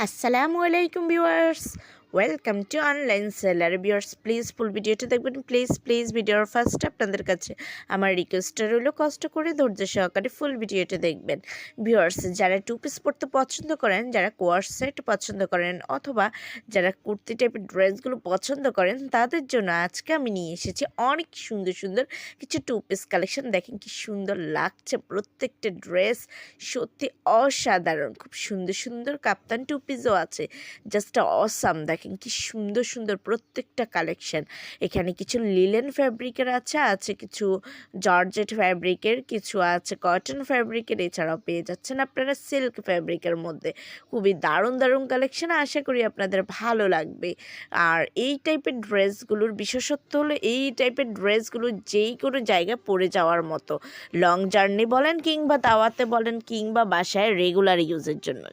আসসালামু আলাইকুম viewers, welcome to online seller. Viewers please ফুল ভিডিওটা দেখবেন, প্লিজ ভিডিওর ফার্স্ট আপনাদের কাছে আমার রিকোয়েস্টটা রইলো, কষ্ট করে ধৈর্য সহকারে ফুল ভিডিওটা দেখবেন। ভিউয়ার্স যারা টু পিস পরতে পছন্দ করেন, যারা কোয়ার সেট পছন্দ করেন, অথবা যারা কুর্তি টাইপের ড্রেসগুলো পছন্দ করেন, তাদের জন্য আজকে আমি নিয়ে এসেছি অনেক সুন্দর সুন্দর কিছু টু পিস কালেকশন। দেখেন কি সুন্দর লাগছে প্রত্যেকটা ড্রেস, সত্যি অসাধারণ। খুব সুন্দর সুন্দর কাপ্তান টু পিসও আছে, জাস্ট অসাম। দেখেন কি সুন্দর সুন্দর প্রত্যেকটা কালেকশন। এখানে কিছু লিলেন ফ্যাব্রিকের আছে কিছু জর্জেট ফ্যাব্রিকের, কিছু আছে কটন ফ্যাব্রিকের, এছাড়াও পেয়ে যাচ্ছেন আপনারা সিল্ক ফ্যাব্রিকের মধ্যে। খুবই দারুণ দারুণ কালেকশন, আশা করি আপনাদের ভালো লাগবে। আর এই টাইপের ড্রেসগুলোর বিশেষত্ব হলো, এই টাইপের ড্রেসগুলো যেই কোনো জায়গায় পরে যাওয়ার মতো, লং জার্নি বলেন কিংবা দাওয়াতে বলেন কিংবা বাসায় রেগুলার ইউজের জন্য,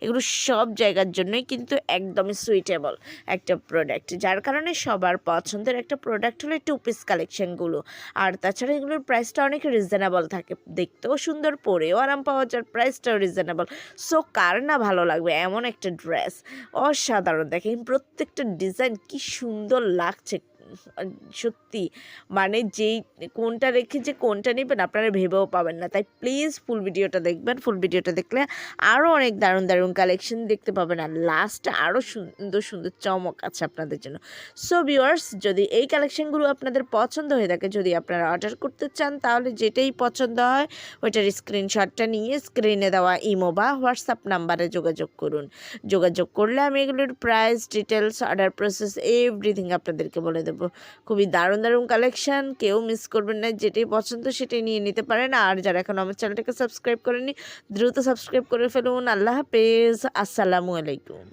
এগুলো সব জায়গার জন্যই কিন্তু একদমই সুইটেবল একটা প্রোডাক্ট। যার কারণে সবার পছন্দের একটা প্রোডাক্ট হলো টু পিস কালেকশনগুলো। আর তাছাড়া এগুলোর প্রাইসটা অনেক রিজনেবল থাকে, দেখতেও সুন্দর, পরেও আরাম পাওয়া যায়, প্রাইসটাও রিজনেবল। সো কার না ভালো লাগবে এমন একটা ড্রেস, অসাধারণ। দেখেন প্রত্যেকটা ডিজাইন কি সুন্দর লাগছে, সত্যি মানে যেই কোনটা রেখে যে কোনটা নেবেন আপনারা ভেবেও পাবেন না। তাই প্লিজ ফুল ভিডিওটা দেখবেন, ফুল ভিডিওটা দেখলে আরও অনেক দারুণ দারুণ কালেকশন দেখতে পাবেন, আর লাস্টে আরও সুন্দর সুন্দর চমক আছে আপনাদের জন্য। সো ভিউয়ার্স, যদি এই কালেকশনগুলো আপনাদের পছন্দ হয়ে থাকে, যদি আপনারা অর্ডার করতে চান, তাহলে যেটাই পছন্দ হয় ওইটার স্ক্রিনশটটা নিয়ে স্ক্রিনে দেওয়া ইমো বা হোয়াটসঅ্যাপ নাম্বারে যোগাযোগ করুন। যোগাযোগ করলে আমি এগুলোর price, details, order process everything আপনাদেরকে বলে দেবো। খুবই দারুণ দারুণ কালেকশন, কেউ মিস করবেন না। যেটাই পছন্দ সেটাই নিয়ে নিতে পারেন। আর যারা এখন আমার চ্যানেলটাকে সাবস্ক্রাইব করেনি, দ্রুত সাবস্ক্রাইব করে ফেলুন। আল্লাহ হাফেজ, আসসালামু আলাইকুম।